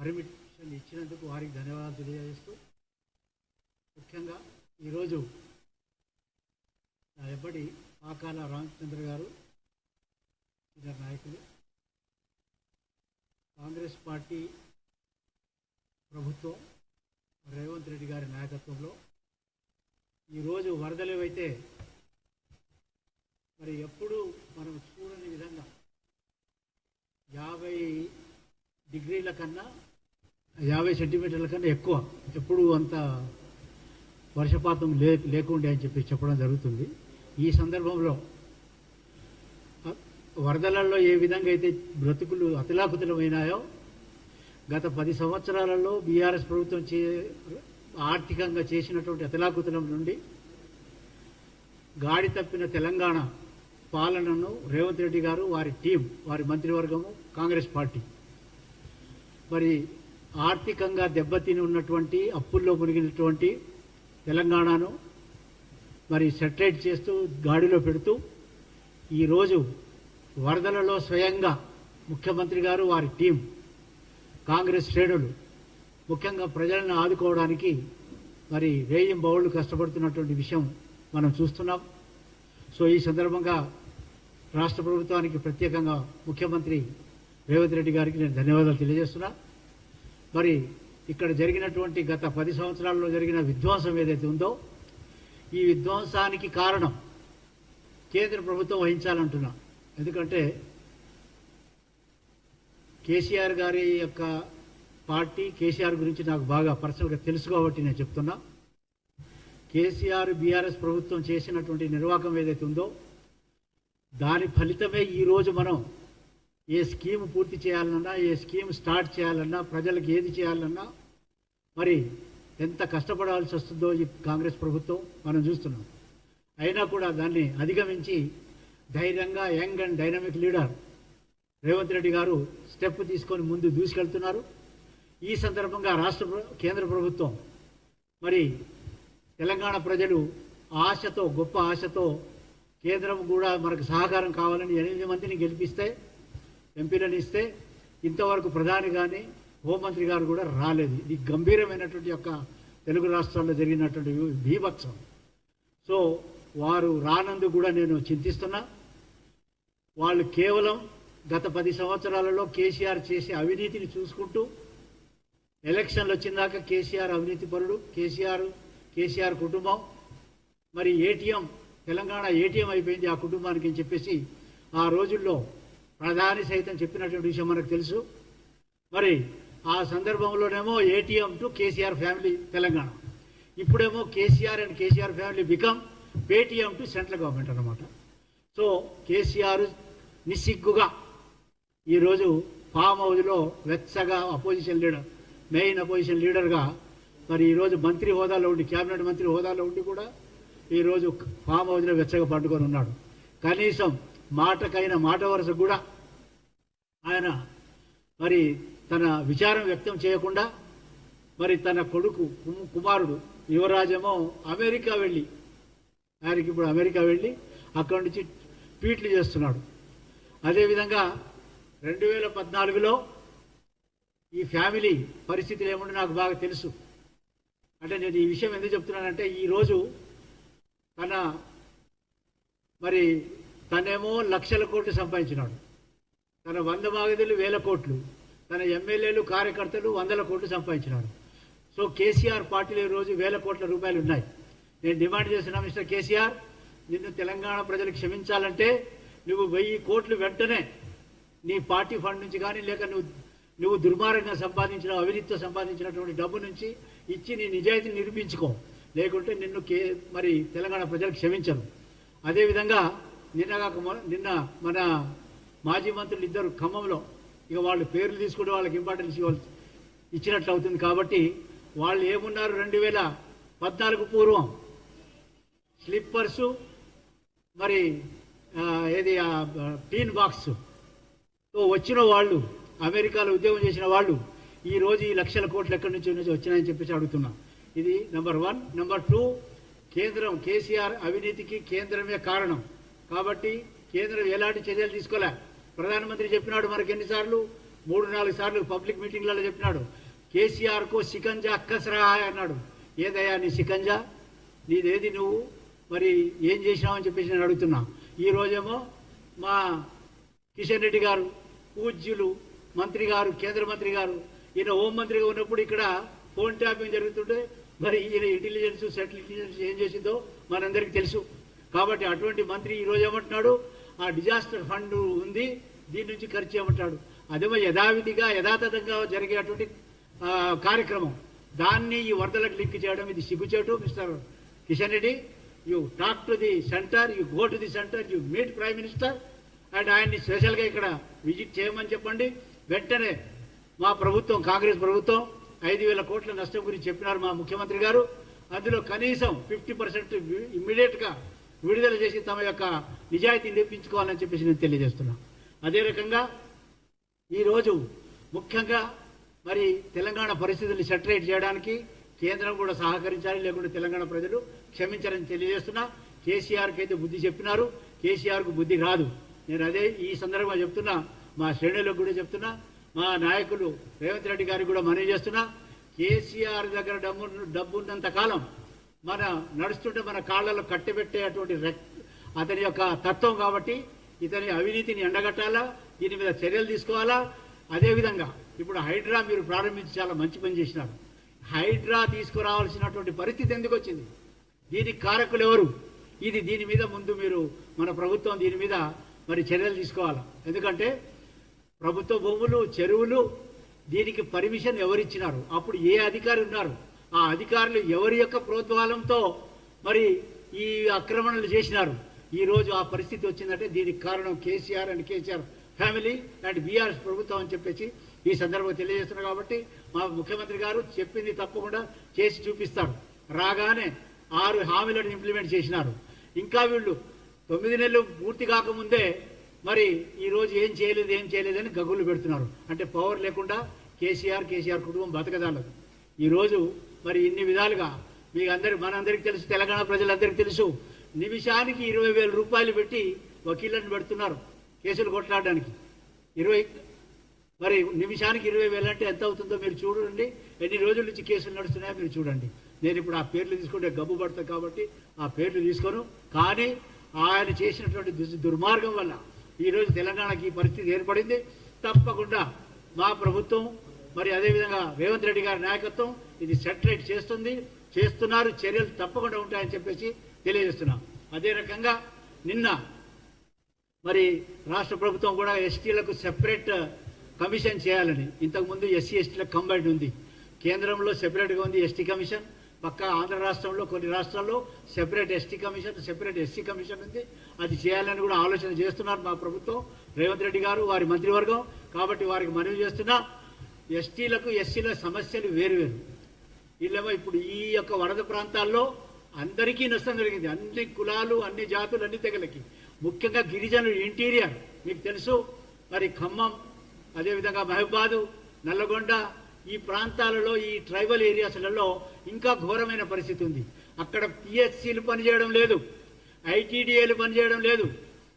Permission ఇచ్చినందుకు వారికి ధన్యవాదాలు తెలియజేస్తూ, ముఖ్యంగా ఈరోజు నా ఎప్పటి ఆకాల రామచంద్ర గారు ఇద్దరు నాయకులు, కాంగ్రెస్ పార్టీ ప్రభుత్వం రేవంత్ రెడ్డి గారి నాయకత్వంలో ఈరోజు వరదలు ఏవైతే మరి ఎప్పుడు మనం చూడని విధంగా 50 డిగ్రీల కన్నా 50 సెంటీమీటర్ల కన్నా ఎక్కువ ఎప్పుడు అంత వర్షపాతం లేకుండే అని చెప్పడం జరుగుతుంది. ఈ సందర్భంలో వరదలలో ఏ విధంగా అయితే బ్రతుకులు అతలాకుతలమైనాయో గత 10 సంవత్సరాలలో బీఆర్ఎస్ ప్రభుత్వం ఆర్థికంగా చేసినటువంటి అతలాకుతలం నుండి గాడి తప్పిన తెలంగాణ పాలనను రేవంత్ రెడ్డి గారు, వారి టీం, వారి మంత్రివర్గము, కాంగ్రెస్ పార్టీ మరి ఆర్థికంగా దెబ్బతిని ఉన్నటువంటి అప్పుల్లో మునిగినటువంటి తెలంగాణను మరి సెటిలైట్ చేస్తూ గాడిలో పెడుతూ ఈరోజు వరదలలో స్వయంగా ముఖ్యమంత్రి గారు, వారి టీం, కాంగ్రెస్ శ్రేణులు ముఖ్యంగా ప్రజలను ఆదుకోవడానికి మరి వేయింబౌళ్ళు కష్టపడుతున్నటువంటి విషయం మనం చూస్తున్నాం. సో ఈ సందర్భంగా రాష్ట్ర ప్రభుత్వానికి ప్రత్యేకంగా ముఖ్యమంత్రి రేవంత్ రెడ్డి గారికి నేను ధన్యవాదాలు తెలియజేస్తున్నా. మరి ఇక్కడ జరిగినటువంటి గత 10 సంవత్సరాల్లో జరిగిన విధ్వంసం ఏదైతే ఉందో ఈ విధ్వంసానికి కారణం కేంద్ర ప్రభుత్వం వహించాలంటున్నా. ఎందుకంటే కేసీఆర్ గారి యొక్క పార్టీ, కేసీఆర్ గురించి నాకు బాగా పర్సనల్గా తెలుసు కాబట్టి నేను చెప్తున్నా. కేసీఆర్ బీఆర్ఎస్ ప్రభుత్వం చేసినటువంటి నిర్వాహకం ఏదైతే ఉందో దాని ఫలితమే ఈరోజు మనం ఏ స్కీమ్ పూర్తి చేయాలన్నా, ఏ స్కీమ్ స్టార్ట్ చేయాలన్నా, ప్రజలకు ఏది చేయాలన్నా మరి ఎంత కష్టపడాల్సి వస్తుందో ఈ కాంగ్రెస్ ప్రభుత్వం మనం చూస్తున్నాం. అయినా కూడా దాన్ని అధిగమించి ధైర్యంగా young and dynamic leader Revanth Reddy గారు స్టెప్ తీసుకొని ముందు దూసుకెళ్తున్నారు. ఈ సందర్భంగా కేంద్ర ప్రభుత్వం మరి తెలంగాణ ప్రజలు ఆశతో, గొప్ప ఆశతో కేంద్రం కూడా మనకు సహకారం కావాలని 8 మందిని గెలిపిస్తే, ఎంపీలను ఇస్తే ఇంతవరకు ప్రధాని కానీ హోంమంత్రి గారు కూడా రాలేదు. ఇది గంభీరమైనటువంటి యొక్క తెలుగు రాష్ట్రాల్లో జరిగినటువంటి బీభత్సం. సో వారు రానందుకు కూడా నేను చింతిస్తున్నా. వాళ్ళు కేవలం గత 10 సంవత్సరాలలో కేసీఆర్ చేసే అవినీతిని చూసుకుంటూ ఎలక్షన్లు వచ్చిందాక కేసీఆర్ అవినీతి పరుడు, కేసీఆర్ కుటుంబం మరి ఏటీఎం, తెలంగాణ ఏటీఎం అయిపోయింది ఆ కుటుంబానికి అని చెప్పేసి ఆ రోజుల్లో ప్రధాని సైతం చెప్పినటువంటి విషయం మనకు తెలుసు. మరి ఆ సందర్భంలోనేమో ATM to KCR family Telangana, ఇప్పుడేమో KCR and KCR family become Paytm to central government అన్నమాట. సో కేసీఆర్ నిస్సిగ్గుగా ఈరోజు ఫామ్ హౌస్లో వెచ్చగా మెయిన్ అపోజిషన్ లీడర్గా మరి ఈరోజు మంత్రి హోదాలో ఉండి, క్యాబినెట్ మంత్రి హోదాలో ఉండి కూడా ఈరోజు ఫామ్ హౌస్లో వెచ్చగా పండుకొని ఉన్నాడు. కనీసం మాట వరుస కూడా ఆయన మరి తన విచారం వ్యక్తం చేయకుండా మరి తన కొడుకు కుమారుడు యువరాజేమో అమెరికా వెళ్ళి, ఆయనకి ఇప్పుడు అమెరికా వెళ్ళి అక్కడి నుంచి ట్వీట్లు చేస్తున్నాడు. అదేవిధంగా 2014లో ఈ ఫ్యామిలీ పరిస్థితులు ఏముంటే నాకు బాగా తెలుసు. అంటే నేను ఈ విషయం ఎందుకు చెప్తున్నానంటే ఈరోజు తనేమో లక్షల కోట్లు సంపాదించినాడు, తన 100 మాగదులు 1000 కోట్లు, తన ఎమ్మెల్యేలు కార్యకర్తలు 100 కోట్లు సంపాదించినాడు. సో కేసీఆర్ పార్టీలో ఈరోజు 1000 కోట్ల రూపాయలు ఉన్నాయి. నేను డిమాండ్ చేస్తున్నా, మిస్టర్ కేసీఆర్, నిన్ను తెలంగాణ ప్రజలు క్షమించాలంటే నువ్వు 1000 కోట్లు వెంటనే నీ పార్టీ ఫండ్ నుంచి కానీ, లేక నువ్వు దుర్మార్గంగా సంపాదించిన, అవినీతితో సంపాదించినటువంటి డబ్బు నుంచి ఇచ్చి నీ నిజాయితీని నిరూపించుకో, లేకుంటే నిన్ను మరి తెలంగాణ ప్రజలు క్షమించరు. అదేవిధంగా నిన్న మన మాజీ మంత్రులు ఇద్దరు ఖమ్మంలో, ఇక వాళ్ళు పేర్లు తీసుకుంటే వాళ్ళకి ఇంపార్టెన్స్ ఇచ్చినట్లు అవుతుంది. కాబట్టి వాళ్ళు ఏమున్నారు, 2014 పూర్వం స్లిప్పర్సు మరి ఏది టీన్ బాక్స్ తో వచ్చిన వాళ్ళు, అమెరికాలో ఉద్యోగం చేసిన వాళ్ళు ఈరోజు ఈ లక్షల కోట్లు ఎక్కడి నుంచి వచ్చినాయని చెప్పేసి అడుగుతున్నా. ఇది నెంబర్ 1. నెంబర్ 2, కేంద్రం కేసీఆర్ అవినీతికి కేంద్రమే కారణం. కాబట్టి కేంద్రం ఎలాంటి చర్యలు తీసుకోలే. ప్రధానమంత్రి చెప్పినాడు మనకి ఎన్నిసార్లు, 3-4 సార్లు పబ్లిక్ మీటింగ్లలో చెప్పినాడు. కేసీఆర్కు సికంజా కసరా అన్నాడు. ఏదయ్యా నీ సికంజా, నీదేది, నువ్వు మరి ఏం చేసినావని చెప్పేసి నేను అడుగుతున్నా. ఈ రోజేమో మా కిషన్ రెడ్డి గారు పూజ్యులు మంత్రి గారు, కేంద్ర మంత్రి గారు, ఈయన హోంమంత్రిగా ఉన్నప్పుడు ఇక్కడ ఫోన్ ట్యాపింగ్ జరుగుతుంటే మరి ఈయన ఇంటెలిజెన్స్ సెటిల్ ఇంటెలిజెన్స్ ఏం చేసిందో మనందరికీ తెలుసు. కాబట్టి అటువంటి మంత్రి ఈరోజు ఏమంటున్నాడు, ఆ డిజాస్టర్ ఫండ్ ఉంది, దీని నుంచి ఖర్చు చేయమంటాడు. అదేమో యథావిధిగా యథాతథంగా జరిగేటువంటి కార్యక్రమం, దాన్ని ఈ వరదలకు లింక్ చేయడం ఇది సిగ్గుచేటు. Mister Kishan Reddy, you talk to the centre, you go to the centre, you meet prime minister and ఆయన్ని స్పెషల్గా ఇక్కడ విజిట్ చేయమని చెప్పండి. వెంటనే మా ప్రభుత్వం, కాంగ్రెస్ ప్రభుత్వం 5,000 కోట్ల నష్టం గురించి చెప్పినారు మా ముఖ్యమంత్రి గారు. అందులో కనీసం 50% ఇమ్మీడియట్గా విడుదల చేసి తమ యొక్క నిజాయితీ నిరూపించుకోవాలని చెప్పేసి నేను తెలియజేస్తున్నాను. అదే రకంగా ఈరోజు ముఖ్యంగా మరి తెలంగాణ పరిస్థితుల్ని సెటరేట్ చేయడానికి కేంద్రం కూడా సహకరించాలి, లేకుంటే తెలంగాణ ప్రజలు క్షమించాలని తెలియజేస్తున్నా. కేసీఆర్కి అయితే బుద్ధి చెప్పినారు, కేసీఆర్కు బుద్ధి రాదు. నేను అదే ఈ సందర్భంగా చెప్తున్నా, మా శ్రేణులకు కూడా చెప్తున్నా, మా నాయకులు రేవంత్ రెడ్డి గారికి కూడా మనవి చేస్తున్నా. కేసీఆర్ దగ్గర డబ్బు ఉన్నంత కాలం మన నడుస్తుంటే మన కాళ్ళలో కట్టబెట్టేటువంటి అతని యొక్క తత్వం. కాబట్టి ఇతని అవినీతిని ఎండగట్టాలా, దీని మీద చర్యలు తీసుకోవాలా. అదేవిధంగా ఇప్పుడు హైడ్రా మీరు ప్రారంభించి చాలా మంచి పని చేసినారు. హైడ్రా తీసుకురావాల్సినటువంటి పరిస్థితి ఎందుకు వచ్చింది, దీనికి కారకులు ఎవరు, దీని మీద ముందు మీరు మన ప్రభుత్వం దీని మీద మరి చర్యలు తీసుకోవాలా. ఎందుకంటే ప్రభుత్వ భూములు, చెరువులు, దీనికి పర్మిషన్ ఎవరిచ్చినారు, అప్పుడు ఏ అధికారి ఉన్నారు, ఆ అధికారులు ఎవరి యొక్క ప్రోద్బలంతో మరి ఈ ఆక్రమణలు చేసినారు. ఈరోజు ఆ పరిస్థితి వచ్చిందంటే దీనికి కారణం KCR and KCR family and BRS ప్రభుత్వం అని చెప్పేసి ఈ సందర్భంగా తెలియజేస్తున్నారు. కాబట్టి మా ముఖ్యమంత్రి గారు చెప్పింది తప్పకుండా చేసి చూపిస్తారు. రాగానే 6 హామీలను ఇంప్లిమెంట్ చేసినారు. ఇంకా వీళ్ళు 9 నెలలు పూర్తి కాకముందే మరి ఈరోజు ఏం చేయలేదని గగులు పెడుతున్నారు. అంటే పవర్ లేకుండా కేసీఆర్ కుటుంబం బతకదాలదు. ఈరోజు మరి ఇన్ని విధాలుగా మనందరికీ తెలుసు, తెలంగాణ ప్రజలందరికీ తెలుసు, నిమిషానికి 20,000 రూపాయలు పెట్టి వకీళ్లను పెడుతున్నారు కేసులు కొట్లాడడానికి. మరి నిమిషానికి 20,000 అంటే ఎంత అవుతుందో మీరు చూడండి. ఎన్ని రోజుల నుంచి కేసులు నడుస్తున్నాయో మీరు చూడండి. నేను ఇప్పుడు ఆ పేర్లు తీసుకుంటే గబ్బు పడతాను కాబట్టి ఆ పేర్లు తీసుకోను. కానీ ఆయన చేసినటువంటి దుర్మార్గం వల్ల ఈరోజు తెలంగాణకి ఈ పరిస్థితి ఏర్పడింది. తప్పకుండా మా ప్రభుత్వం మరి అదేవిధంగా రేవంత్ రెడ్డి గారి నాయకత్వం ఇది సెటరేట్ చేస్తున్నారు, చర్యలు తప్పకుండా ఉంటాయని చెప్పేసి తెలియజేస్తున్నాం. అదే రకంగా నిన్న మరి రాష్ట్ర ప్రభుత్వం కూడా ఎస్టీలకు సెపరేట్ కమిషన్ చేయాలని, ఇంతకుముందు ఎస్సీ ఎస్టీలకు కంబైన్డ్ ఉంది, కేంద్రంలో సెపరేట్గా ఉంది ఎస్టీ కమిషన్, పక్క ఆంధ్ర రాష్ట్రంలో కొన్ని రాష్ట్రాల్లో separate ST commission, separate SC commission ఉంది. అది చేయాలని కూడా ఆలోచన చేస్తున్నారు మా ప్రభుత్వం, రేవంత్ రెడ్డి గారు, వారి మంత్రివర్గం. కాబట్టి వారికి మనవి చేస్తున్నా, ఎస్టీలకు ఎస్సీల సమస్యలు వేరువేరు. వీళ్ళేమో ఇప్పుడు ఈ యొక్క వరద ప్రాంతాల్లో అందరికీ నష్టం జరిగింది, అన్ని కులాలు, అన్ని జాతులు, అన్ని తెగలకి. ముఖ్యంగా గిరిజనులు ఇంటీరియర్ మీకు తెలుసు, మరి ఖమ్మం, అదేవిధంగా మహబాదు, నల్లగొండ, ఈ ప్రాంతాలలో, ఈ ట్రైబల్ ఏరియాస్లలో ఇంకా ఘోరమైన పరిస్థితి ఉంది. అక్కడ పిహెచ్సీలు పనిచేయడం లేదు, ఐటీడీఏలు పనిచేయడం లేదు,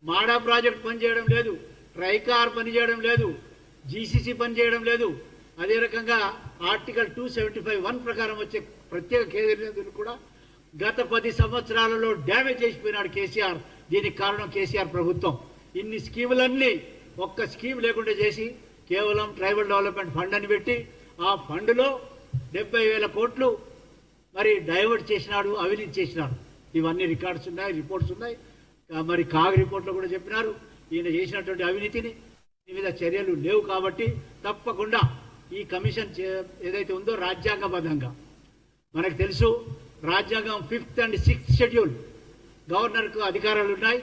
మాడా ప్రాజెక్ట్ పనిచేయడం లేదు, ట్రైకార్ పనిచేయడం లేదు, జీసీసీ పనిచేయడం లేదు. అదే రకంగా ఆర్టికల్ 275(1) ప్రకారం వచ్చే ప్రత్యేక కేంద్ర కూడా గత 10 సంవత్సరాలలో డ్యామేజ్ చేసిపోయినాడు కేసీఆర్. దీనికి కారణం కేసీఆర్ ప్రభుత్వం. ఇన్ని స్కీములన్నీ ఒక్క స్కీమ్ లేకుండా చేసి కేవలం ట్రైబల్ డెవలప్మెంట్ ఫండ్ అని పెట్టి ఆ ఫండ్లో 70,000 కోట్లు మరి డైవర్ట్ చేసినాడు, అవినీతి చేసినాడు. ఇవన్నీ రికార్డ్స్ ఉన్నాయి, రిపోర్ట్స్ ఉన్నాయి. మరి కాగ్ రిపోర్ట్లో కూడా చెప్పినారు ఈయన చేసినటువంటి అవినీతిని. దీని మీద చర్యలు లేవు. కాబట్టి తప్పకుండా ఈ కమిషన్ ఏదైతే ఉందో రాజ్యాంగబద్ధంగా మనకు తెలుసు, రాజ్యాంగం 5th and 6th షెడ్యూల్ గవర్నర్కు అధికారాలు ఉన్నాయి.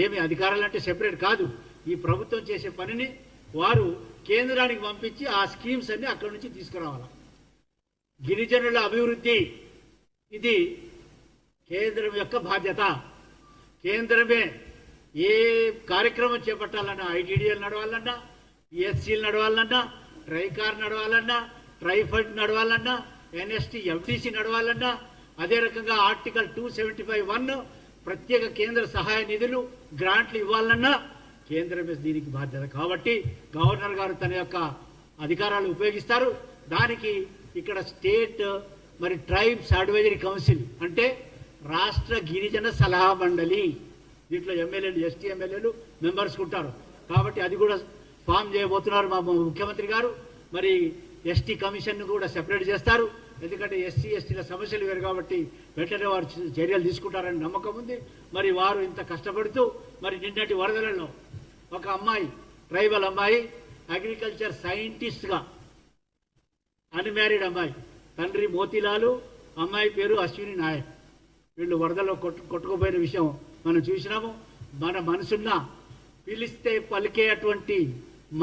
ఏమి అధికారాలు అంటే సెపరేట్ కాదు, ఈ ప్రభుత్వం చేసే పనిని వారు కేంద్రానికి పంపించి ఆ స్కీమ్స్ అన్ని అక్కడి నుంచి తీసుకురావాలి. గిరిజనుల అభివృద్ధి ఇది కేంద్రం యొక్క బాధ్యత. కేంద్రమే ఏ కార్యక్రమం చేపట్టాలన్నా, ఐటీడీఎల్ నడవాలన్నా, పిహెచ్సీలు నడవాలన్నా, ట్రైకార్ నడవాలన్నా, ట్రైఫండ్ నడవాలన్నా, ఎన్ఎస్టీ ఎఫ్టీసీ నడవాలన్నా, అదే రకంగా ఆర్టికల్ 275(1) ప్రత్యేక కేంద్ర సహాయ నిధులు, గ్రాంట్లు ఇవ్వాలన్నా కేంద్రమే దీనికి బాధ్యత. కాబట్టి గవర్నర్ గారు తన యొక్క అధికారాలు ఉపయోగిస్తారు. దానికి ఇక్కడ స్టేట్ మరి ట్రైబ్స్ అడ్వైజరీ కౌన్సిల్ అంటే రాష్ట్ర గిరిజన సలహా మండలి, దీంట్లో ఎమ్మెల్యేలు ఎస్టీ ఎమ్మెల్యేలు మెంబర్స్ ఉంటారు. కాబట్టి అది కూడా ఫామ్ చేయబోతున్నారు మా ముఖ్యమంత్రి గారు. మరి ఎస్టీ కమిషన్ను కూడా సెపరేట్ చేస్తారు. ఎందుకంటే ఎస్సీ ఎస్టీల సమస్యలు వేరు కాబట్టి వెంటనే వారు చర్యలు తీసుకుంటారని నమ్మకం ఉంది. మరి వారు ఇంత కష్టపడుతూ మరి నిన్నటి వరదలలో ఒక అమ్మాయి, ట్రైబల్ అమ్మాయి, అగ్రికల్చర్ సైంటిస్ట్గా అన్మ్యారీడ్ అమ్మాయి, తండ్రి మోతీలాలు, అమ్మాయి పేరు అశ్విని నాయక్, వీళ్ళు వరదలో కొట్టుకుపోయిన విషయం మనం చూసినాము. మన మనసున్న పిలిస్తే పలికేటువంటి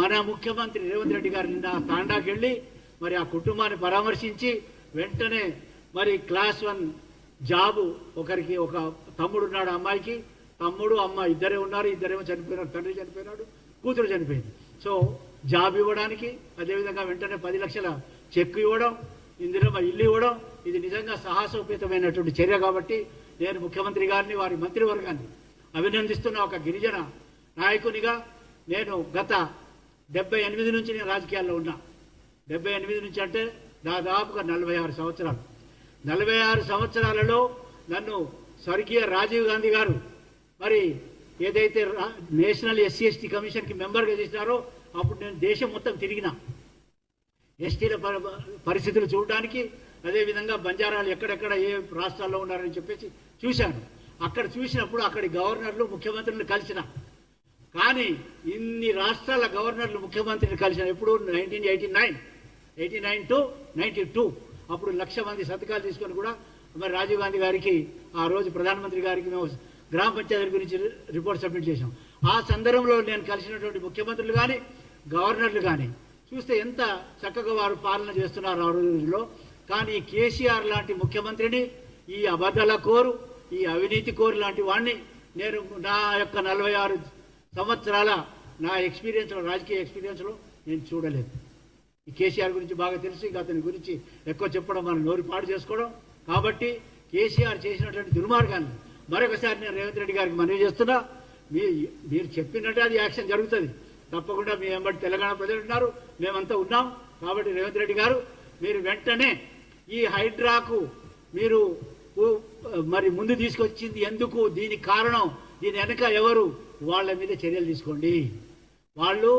మన ముఖ్యమంత్రి రేవంత్ రెడ్డి గారు నిన్న తాండాకి వెళ్ళి మరి ఆ కుటుంబాన్ని పరామర్శించి వెంటనే మరి క్లాస్ 1 జాబు, ఒకరికి ఒక తమ్ముడు ఉన్నాడు, అమ్మాయికి తమ్ముడు అమ్మ ఇద్దరే ఉన్నారు, ఇద్దరేమో చనిపోయినారు, తండ్రి చనిపోయినాడు, కూతురు చనిపోయింది. సో జాబ్ ఇవ్వడానికి అదేవిధంగా వెంటనే 10 లక్షల చెక్ ఇవ్వడం, ఇందులో ఇల్లు ఇవ్వడం, ఇది నిజంగా సాహసోపేతమైనటువంటి చర్య. కాబట్టి నేను ముఖ్యమంత్రి గారిని, వారి మంత్రివర్గాన్ని అభినందిస్తున్న ఒక గిరిజన నాయకునిగా. నేను గత 78 నుంచి నేను రాజకీయాల్లో ఉన్నా. 78 నుంచి అంటే దాదాపుగా 46 సంవత్సరాలు. 46 సంవత్సరాలలో నన్ను స్వర్గీయ రాజీవ్ గాంధీ గారు మరి ఏదైతే నేషనల్ ఎస్సీ ఎస్టీ కమిషన్కి మెంబర్గా చేసినారో అప్పుడు నేను దేశం మొత్తం తిరిగిన ఎస్టీల పరిస్థితులు చూడడానికి, అదేవిధంగా బంజారాలు ఎక్కడెక్కడ ఏ రాష్ట్రాల్లో ఉన్నారని చెప్పేసి చూశాను. అక్కడ చూసినప్పుడు అక్కడి గవర్నర్లు ముఖ్యమంత్రులను కలిసిన, కానీ ఇన్ని రాష్ట్రాల గవర్నర్లు ముఖ్యమంత్రిని కలిసిన ఎప్పుడు 1989 టు 92 అప్పుడు 1,00,000 మంది సంతకాలు తీసుకొని కూడా మరి రాజీవ్ గాంధీ గారికి ఆ రోజు ప్రధానమంత్రి గారికి మేము గ్రామ పంచాయతీ గురించి రిపోర్ట్ సబ్మిట్ చేశాం. ఆ సందర్భంలో నేను కలిసినటువంటి ముఖ్యమంత్రులు కానీ గవర్నర్లు కానీ చూస్తే ఎంత చక్కగా వారు పాలన చేస్తున్నారు ఆ రోజుల్లో. కానీ కేసీఆర్ లాంటి ముఖ్యమంత్రిని, ఈ అబద్ధాల కోరు, ఈ అవినీతి కోరు లాంటి వాడిని నేను నా యొక్క 46 సంవత్సరాల నా ఎక్స్పీరియన్స్లో, రాజకీయ ఎక్స్పీరియన్స్లో నేను చూడలేదు. ఈ కేసీఆర్ గురించి బాగా తెలుసు, ఇంకా అతని గురించి ఎక్కువ చెప్పడం మనం నోరు పాడు చేసుకోవడం. కాబట్టి కేసీఆర్ చేసినటువంటి దుర్మార్గాన్ని మరొకసారి నేను రేవంత్ రెడ్డి గారికి మనవి చేస్తున్నా. మీరు చెప్పినట్టే అది యాక్షన్ జరుగుతుంది తప్పకుండా. మీ వెంబడి తెలంగాణ ప్రజలు ఉన్నారు, మేమంతా ఉన్నాం. కాబట్టి రేవంత్ రెడ్డి గారు మీరు వెంటనే ఈ హైడ్రాకు మీరు మరి ముందు తీసుకొచ్చింది ఎందుకు, దీనికి కారణం, దీని వెనక ఎవరు, వాళ్ళ మీద చర్యలు తీసుకోండి. వాళ్ళు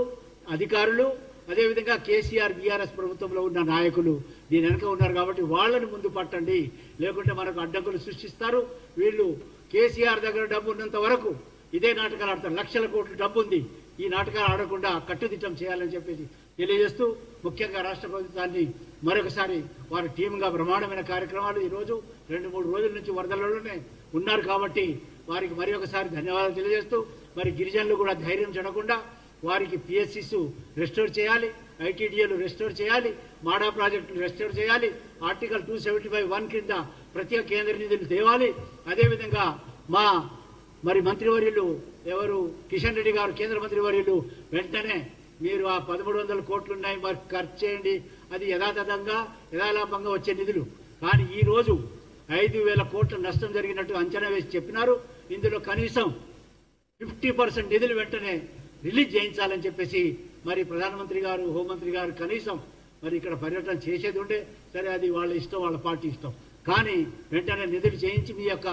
అధికారులు, అదేవిధంగా కేసీఆర్ బీఆర్ఎస్ ప్రభుత్వంలో ఉన్న నాయకులు దీని వెనక ఉన్నారు. కాబట్టి వాళ్ళని ముందు పట్టండి, లేకుంటే మనకు అడ్డంకులు సృష్టిస్తారు. వీళ్ళు కేసీఆర్ దగ్గర డబ్బు ఉన్నంత వరకు ఇదే నాటకాలు ఆడతారు. లక్షల కోట్ల డబ్బు ఉంది, ఈ నాటకాలు ఆడకుండా కట్టుదిట్టం చేయాలని చెప్పేసి తెలియజేస్తూ, ముఖ్యంగా రాష్ట్ర ప్రభుత్వాన్ని మరొకసారి వారి టీంగా బ్రహ్మాండమైన కార్యక్రమాలు ఈరోజు 2-3 రోజుల నుంచి వరదలలోనే ఉన్నారు. కాబట్టి వారికి మరి ఒకసారి ధన్యవాదాలు తెలియజేస్తూ, మరి గిరిజనులు కూడా ధైర్యం చెడకుండా వారికి పిఎస్సిస్ రెస్టోర్ చేయాలి, ఐటీడీఏలు రెస్టోర్ చేయాలి, మాడా ప్రాజెక్టులు రెస్టోర్ చేయాలి, ఆర్టికల్ 275(1) కింద ప్రత్యేక కేంద్ర నిధులు తేవాలి. అదేవిధంగా మా మరి మంత్రివర్యులు ఎవరు కిషన్ రెడ్డి గారు, కేంద్ర మంత్రివర్యులు వెంటనే మీరు ఆ 1,300 కోట్లు ఉన్నాయి మరి ఖర్చు చేయండి, అది యథాతథంగా యథాలాపంగా వచ్చే నిధులు. కానీ ఈరోజు 5,000 కోట్ల నష్టం జరిగినట్టు అంచనా వేసి చెప్పినారు. ఇందులో కనీసం 50% నిధులు వెంటనే రిలీజ్ చేయించాలని చెప్పేసి మరి ప్రధానమంత్రి గారు, హోంమంత్రి గారు కనీసం మరి ఇక్కడ పర్యటన చేసేది ఉండే. సరే, అది వాళ్ళ ఇష్టం, వాళ్ళ పార్టీ ఇష్టం. కానీ వెంటనే నిధులు చేయించి మీ యొక్క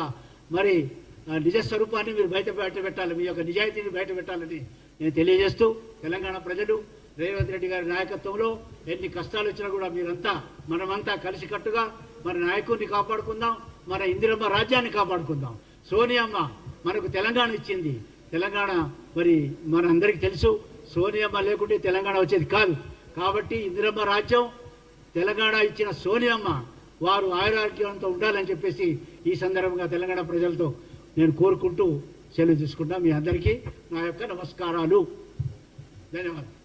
మరి నిజస్వరూపాన్ని మీరు బయట పెట్టాలి, మీ యొక్క నిజాయితీని బయట పెట్టాలని నేను తెలియజేస్తూ, తెలంగాణ ప్రజలు రేవంత్ రెడ్డి గారి నాయకత్వంలో ఎన్ని కష్టాలు వచ్చినా కూడా మీరంతా, మనమంతా కలిసికట్టుగా మన నాయకుడిని కాపాడుకుందాం, మన ఇందిరమ్మ రాజ్యాన్ని కాపాడుకుందాం. సోనియమ్మ మనకు తెలంగాణ ఇచ్చింది. తెలంగాణ మరి మనందరికీ తెలుసు, సోనియమ్మ లేకుంటే తెలంగాణ వచ్చేది కాదు. కాబట్టి ఇందిరమ్మ రాజ్యం, తెలంగాణ ఇచ్చిన సోనియమ్మ వారు ఆయురారోగ్యంతో ఉండాలని చెప్పేసి ఈ సందర్భంగా తెలంగాణ ప్రజలతో నేను కోరుకుంటూ సెలవు తీసుకుంటా. మీ అందరికీ నా యొక్క నమస్కారాలు. ధన్యవాదాలు.